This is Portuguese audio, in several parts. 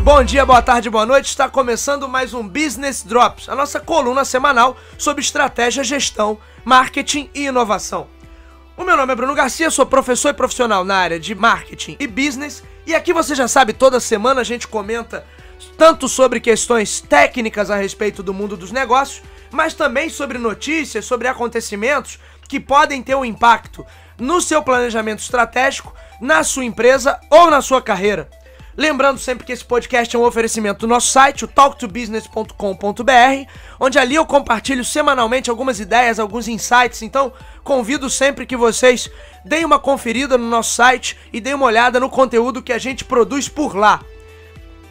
Bom dia, boa tarde, boa noite. Está começando mais um Business Drops, a nossa coluna semanal sobre estratégia, gestão, marketing e inovação. O meu nome é Bruno Garcia, sou professor e profissional na área de marketing e business. E aqui você já sabe, toda semana a gente comenta tanto sobre questões técnicas a respeito do mundo dos negócios, mas também sobre notícias, sobre acontecimentos que podem ter um impacto no seu planejamento estratégico, na sua empresa ou na sua carreira. Lembrando sempre que esse podcast é um oferecimento do nosso site, o talktobusiness.com.br, onde ali eu compartilho semanalmente algumas ideias, alguns insights. Então, convido sempre que vocês deem uma conferida no nosso site e deem uma olhada no conteúdo que a gente produz por lá.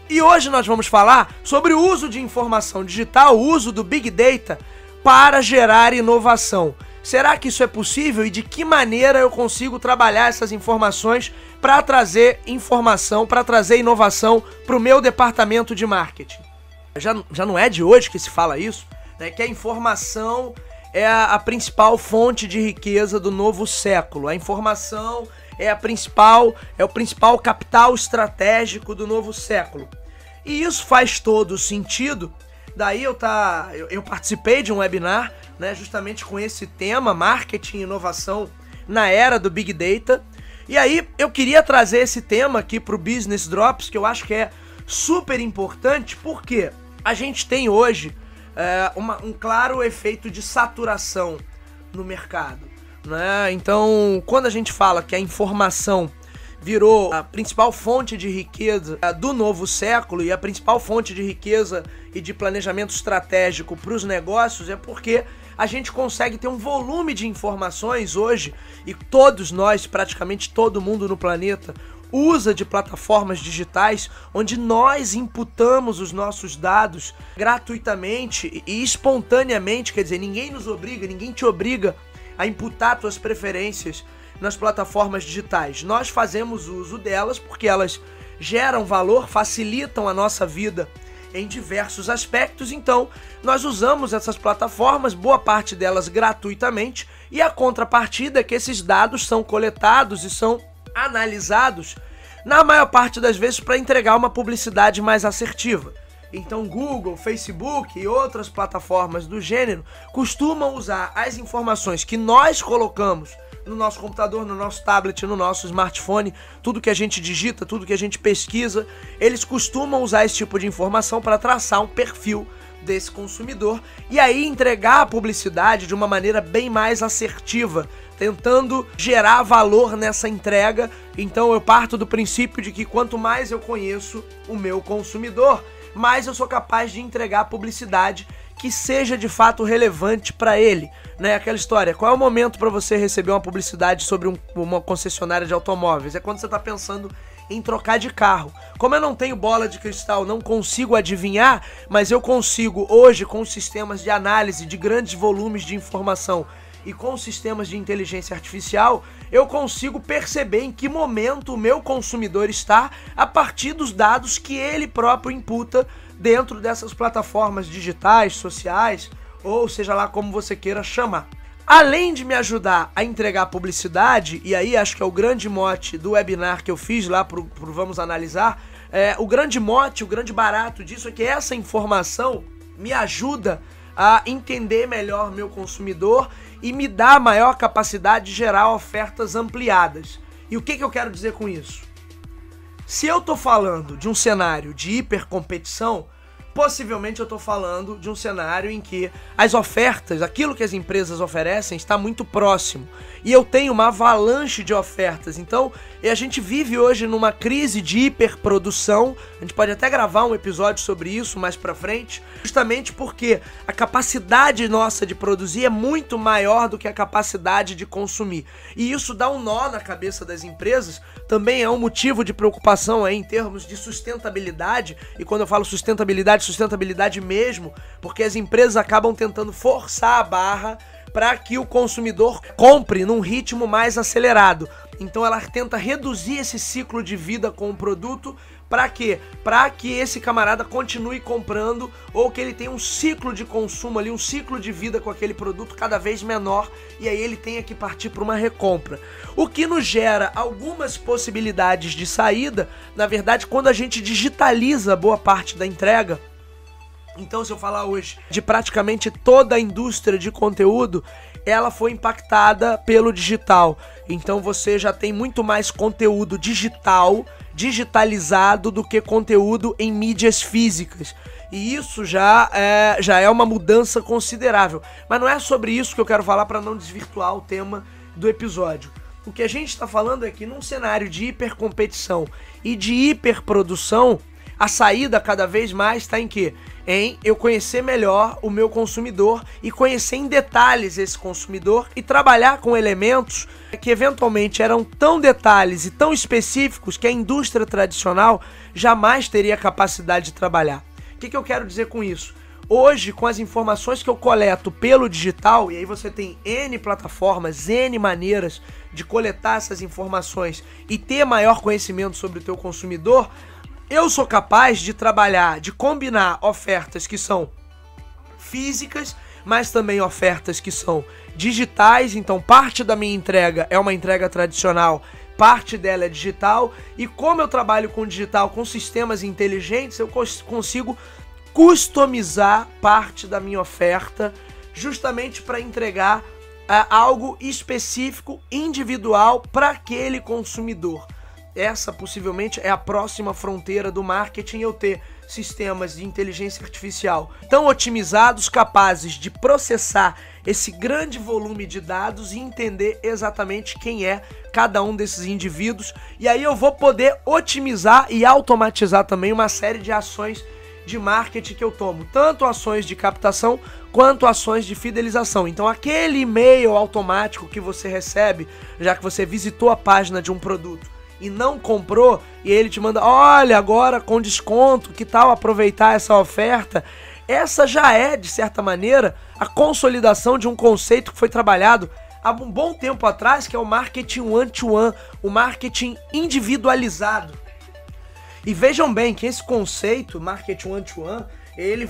E hoje nós vamos falar sobre o uso de informação digital, o uso do Big Data para gerar inovação. Será que isso é possível e de que maneira eu consigo trabalhar essas informações para trazer informação, para trazer inovação para o meu departamento de marketing? Já não é de hoje que se fala isso, né? Que a informação é a principal fonte de riqueza do novo século. A informação é o principal capital estratégico do novo século. E isso faz todo sentido. Daí eu participei de um webinar, né, justamente com esse tema, marketing e inovação na era do Big Data. E aí eu queria trazer esse tema aqui para o Business Drops, que eu acho que é super importante, porque a gente tem hoje um claro efeito de saturação no mercado, né? Então, quando a gente fala que a informação virou a principal fonte de riqueza do novo século e a principal fonte de riqueza e de planejamento estratégico para os negócios, é porque a gente consegue ter um volume de informações hoje, e todos nós, praticamente todo mundo no planeta, usa de plataformas digitais onde nós imputamos os nossos dados gratuitamente e espontaneamente. Quer dizer, ninguém nos obriga, ninguém te obriga a imputar suas preferências nas plataformas digitais. Nós fazemos uso delas porque elas geram valor, facilitam a nossa vida em diversos aspectos. Então, nós usamos essas plataformas, boa parte delas gratuitamente, e a contrapartida é que esses dados são coletados e são analisados, na maior parte das vezes, para entregar uma publicidade mais assertiva. Então, Google, Facebook e outras plataformas do gênero costumam usar as informações que nós colocamos no nosso computador, no nosso tablet, no nosso smartphone, tudo que a gente digita, tudo que a gente pesquisa, eles costumam usar esse tipo de informação para traçar um perfil desse consumidor e aí entregar a publicidade de uma maneira bem mais assertiva, tentando gerar valor nessa entrega. Então eu parto do princípio de que quanto mais eu conheço o meu consumidor, mais eu sou capaz de entregar publicidade que seja de fato relevante para ele, né? Aquela história, qual é o momento para você receber uma publicidade sobre uma concessionária de automóveis? É quando você está pensando em trocar de carro. Como eu não tenho bola de cristal, não consigo adivinhar, mas eu consigo hoje, com os sistemas de análise de grandes volumes de informação e com sistemas de inteligência artificial, eu consigo perceber em que momento o meu consumidor está a partir dos dados que ele próprio imputa dentro dessas plataformas digitais, sociais, ou seja lá como você queira chamar. Além de me ajudar a entregar publicidade, e aí acho que é o grande mote do webinar que eu fiz lá pro Vamos Analisar, o grande mote, o grande barato disso é que essa informação me ajuda a entender melhor meu consumidor e me dá maior capacidade de gerar ofertas ampliadas. E o que eu quero dizer com isso? Se eu tô falando de um cenário de hipercompetição, possivelmente eu tô falando de um cenário em que as ofertas, aquilo que as empresas oferecem, está muito próximo. E eu tenho uma avalanche de ofertas. Então, a gente vive hoje numa crise de hiperprodução. A gente pode até gravar um episódio sobre isso mais pra frente, justamente porque a capacidade nossa de produzir é muito maior do que a capacidade de consumir. E isso dá um nó na cabeça das empresas. Também é um motivo de preocupação em termos de sustentabilidade. E quando eu falo sustentabilidade mesmo, porque as empresas acabam tentando forçar a barra para que o consumidor compre num ritmo mais acelerado. Então ela tenta reduzir esse ciclo de vida com o produto. Para quê? Para que esse camarada continue comprando ou que ele tenha um ciclo de consumo ali, um ciclo de vida com aquele produto cada vez menor e aí ele tenha que partir para uma recompra. O que nos gera algumas possibilidades de saída, na verdade, quando a gente digitaliza boa parte da entrega. Então, se eu falar hoje de praticamente toda a indústria de conteúdo, ela foi impactada pelo digital. Então você já tem muito mais conteúdo digitalizado do que conteúdo em mídias físicas. E isso já é uma mudança considerável. Mas não é sobre isso que eu quero falar para não desvirtuar o tema do episódio. O que a gente está falando é que num cenário de hipercompetição e de hiperprodução, a saída cada vez mais está em quê? Em eu conhecer melhor o meu consumidor e conhecer em detalhes esse consumidor e trabalhar com elementos que eventualmente eram tão detalhes e tão específicos que a indústria tradicional jamais teria capacidade de trabalhar. O que eu quero dizer com isso? Hoje, com as informações que eu coleto pelo digital, e aí você tem N plataformas, N maneiras de coletar essas informações e ter maior conhecimento sobre o teu consumidor, eu sou capaz de trabalhar, de combinar ofertas que são físicas, mas também ofertas que são digitais. Então parte da minha entrega é uma entrega tradicional, parte dela é digital. E como eu trabalho com digital, com sistemas inteligentes, eu consigo customizar parte da minha oferta justamente para entregar algo específico, individual para aquele consumidor. Essa possivelmente é a próxima fronteira do marketing, eu ter sistemas de inteligência artificial tão otimizados, capazes de processar esse grande volume de dados e entender exatamente quem é cada um desses indivíduos. E aí eu vou poder otimizar e automatizar também uma série de ações de marketing que eu tomo, tanto ações de captação quanto ações de fidelização. Então aquele e-mail automático que você recebe, já que você visitou a página de um produto e não comprou, e ele te manda, olha, agora com desconto, que tal aproveitar essa oferta? Essa já é, de certa maneira, a consolidação de um conceito que foi trabalhado há um bom tempo atrás, que é o marketing one-to-one, o marketing individualizado. E vejam bem que esse conceito, marketing one-to-one, ele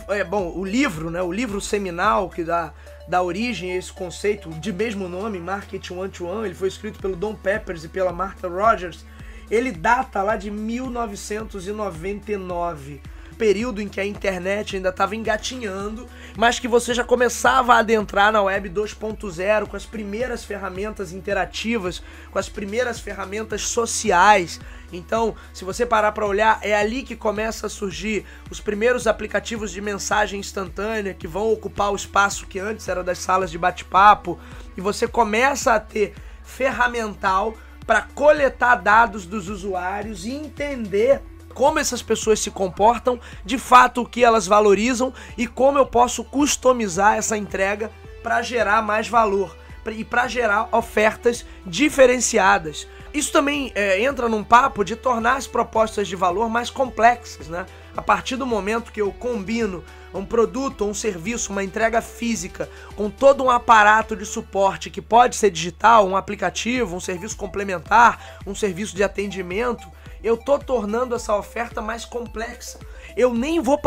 o livro, né, o livro seminal que dá origem a esse conceito de mesmo nome, marketing one-to-one, ele foi escrito pelo Don Peppers e pela Martha Rogers. Ele data lá de 1999, período em que a internet ainda estava engatinhando, mas que você já começava a adentrar na web 2.0 com as primeiras ferramentas interativas, com as primeiras ferramentas sociais. Então, se você parar para olhar, é ali que começa a surgir os primeiros aplicativos de mensagem instantânea que vão ocupar o espaço que antes era das salas de bate-papo, e você começa a ter ferramental para coletar dados dos usuários e entender como essas pessoas se comportam, de fato o que elas valorizam e como eu posso customizar essa entrega para gerar mais valor e para gerar ofertas diferenciadas. Isso também entra num papo de tornar as propostas de valor mais complexas, né? A partir do momento que eu combino um produto, um serviço, uma entrega física com todo um aparato de suporte que pode ser digital, um aplicativo, um serviço complementar, um serviço de atendimento, eu tô tornando essa oferta mais complexa. Eu nem vou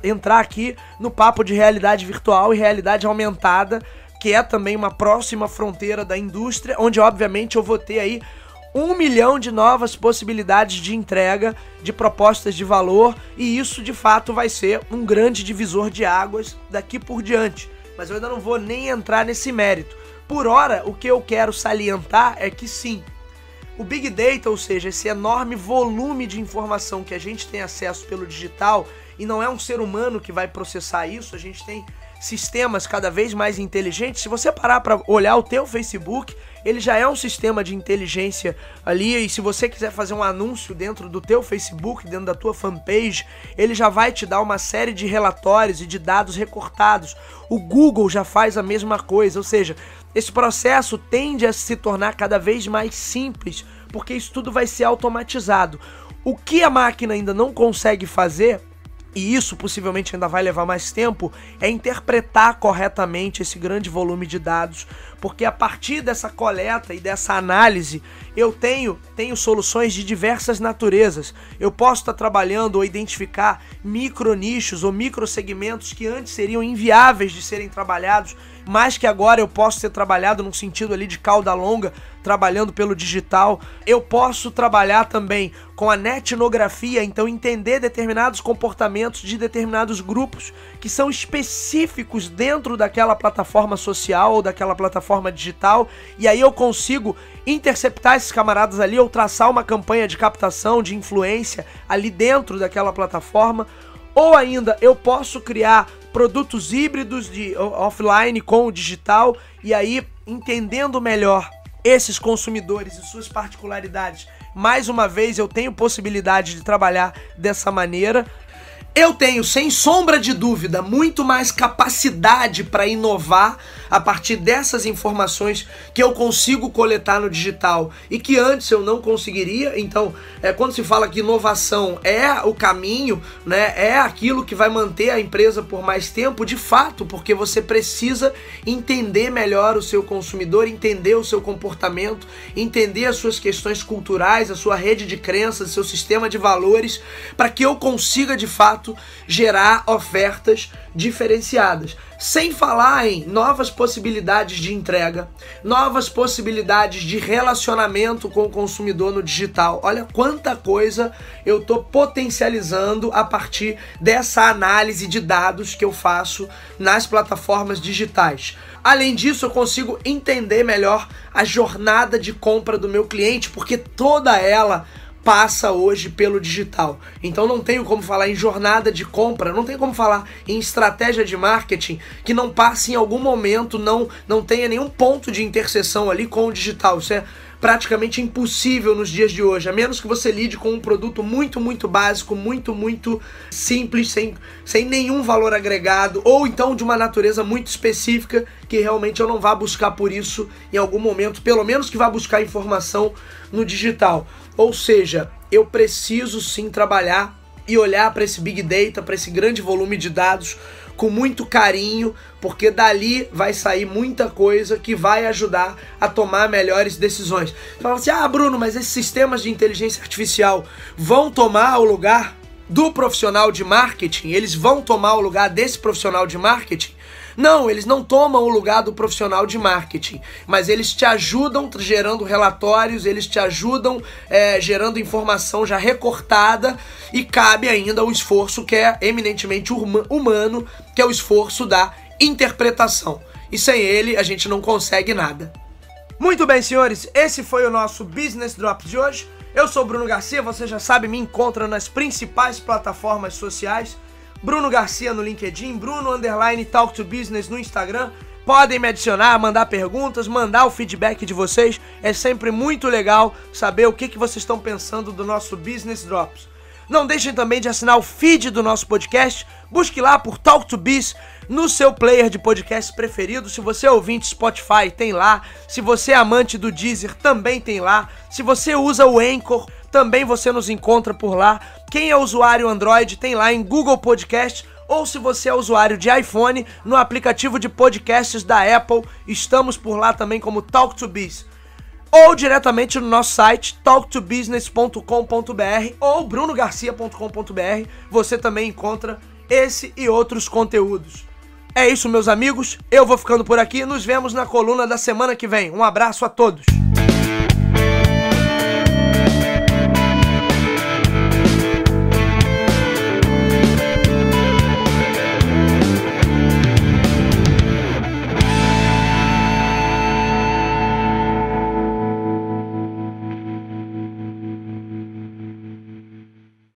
entrar aqui no papo de realidade virtual e realidade aumentada, que é também uma próxima fronteira da indústria, onde obviamente eu vou ter aí 1 milhão de novas possibilidades de entrega, de propostas de valor, e isso de fato vai ser um grande divisor de águas daqui por diante. Mas eu ainda não vou nem entrar nesse mérito. Por hora, o que eu quero salientar é que sim, o Big Data, ou seja, esse enorme volume de informação que a gente tem acesso pelo digital, e não é um ser humano que vai processar isso, a gente tem sistemas cada vez mais inteligentes. Se você parar para olhar o teu Facebook, ele já é um sistema de inteligência ali, e se você quiser fazer um anúncio dentro do teu Facebook, dentro da tua fanpage, ele já vai te dar uma série de relatórios e de dados recortados. O Google já faz a mesma coisa, ou seja, esse processo tende a se tornar cada vez mais simples, porque isso tudo vai ser automatizado. O que a máquina ainda não consegue fazer e isso possivelmente ainda vai levar mais tempo, é interpretar corretamente esse grande volume de dados, porque a partir dessa coleta e dessa análise, eu tenho soluções de diversas naturezas. Eu posso estar trabalhando ou identificar micronichos ou microsegmentos que antes seriam inviáveis de serem trabalhados, mas que agora eu posso ser trabalhado num sentido ali de cauda longa, trabalhando pelo digital. Eu posso trabalhar também com a netnografia, então entender determinados comportamentos de determinados grupos que são específicos dentro daquela plataforma social ou daquela plataforma digital, e aí eu consigo interceptar esses camaradas ali ou traçar uma campanha de captação, de influência ali dentro daquela plataforma. Ou ainda eu posso criar produtos híbridos de offline com o digital, e aí entendendo melhor esses consumidores e suas particularidades, mais uma vez eu tenho possibilidade de trabalhar dessa maneira. Eu tenho, sem sombra de dúvida, muito mais capacidade para inovar a partir dessas informações que eu consigo coletar no digital e que antes eu não conseguiria. Então, quando se fala que inovação é o caminho, né, é aquilo que vai manter a empresa por mais tempo, de fato, porque você precisa entender melhor o seu consumidor, entender o seu comportamento, entender as suas questões culturais, a sua rede de crenças, seu sistema de valores, para que eu consiga, de fato, gerar ofertas diferenciadas. Sem falar em novas possibilidades de entrega, novas possibilidades de relacionamento com o consumidor no digital. Olha quanta coisa eu estou potencializando a partir dessa análise de dados que eu faço nas plataformas digitais. Além disso, eu consigo entender melhor a jornada de compra do meu cliente, porque toda ela passa hoje pelo digital. Então não tenho como falar em jornada de compra, não tenho como falar em estratégia de marketing que não passe em algum momento, não tenha nenhum ponto de interseção ali com o digital. Isso é praticamente impossível nos dias de hoje, a menos que você lide com um produto muito básico, muito simples, sem nenhum valor agregado, ou então de uma natureza muito específica que realmente eu não vá buscar por isso em algum momento, pelo menos que vá buscar informação no digital. Ou seja, eu preciso sim trabalhar e olhar para esse Big Data, para esse grande volume de dados com muito carinho, porque dali vai sair muita coisa que vai ajudar a tomar melhores decisões. Você fala assim, Bruno, mas esses sistemas de inteligência artificial vão tomar o lugar do profissional de marketing? Eles vão tomar o lugar desse profissional de marketing? Não, eles não tomam o lugar do profissional de marketing, mas eles te ajudam gerando relatórios, eles te ajudam gerando informação já recortada, e cabe ainda o esforço que é eminentemente humano, que é o esforço da interpretação. E sem ele a gente não consegue nada. Muito bem, senhores, esse foi o nosso Business Drops de hoje. Eu sou o Bruno Garcia, você já sabe, me encontra nas principais plataformas sociais. Bruno Garcia no LinkedIn, Bruno_Talk to Business no Instagram. Podem me adicionar, mandar perguntas, mandar o feedback de vocês. É sempre muito legal saber o que vocês estão pensando do nosso Business Drops. Não deixem também de assinar o feed do nosso podcast. Busque lá por Talk to Biz no seu player de podcast preferido. Se você é ouvinte Spotify, tem lá. Se você é amante do Deezer, também tem lá. Se você usa o Anchor, também você nos encontra por lá. Quem é usuário Android, tem lá em Google Podcast. Ou se você é usuário de iPhone, no aplicativo de podcasts da Apple, estamos por lá também como Talk to Biz. Ou diretamente no nosso site, talktobusiness.com.br ou brunogarcia.com.br, você também encontra esse e outros conteúdos. É isso, meus amigos, eu vou ficando por aqui, nos vemos na coluna da semana que vem. Um abraço a todos!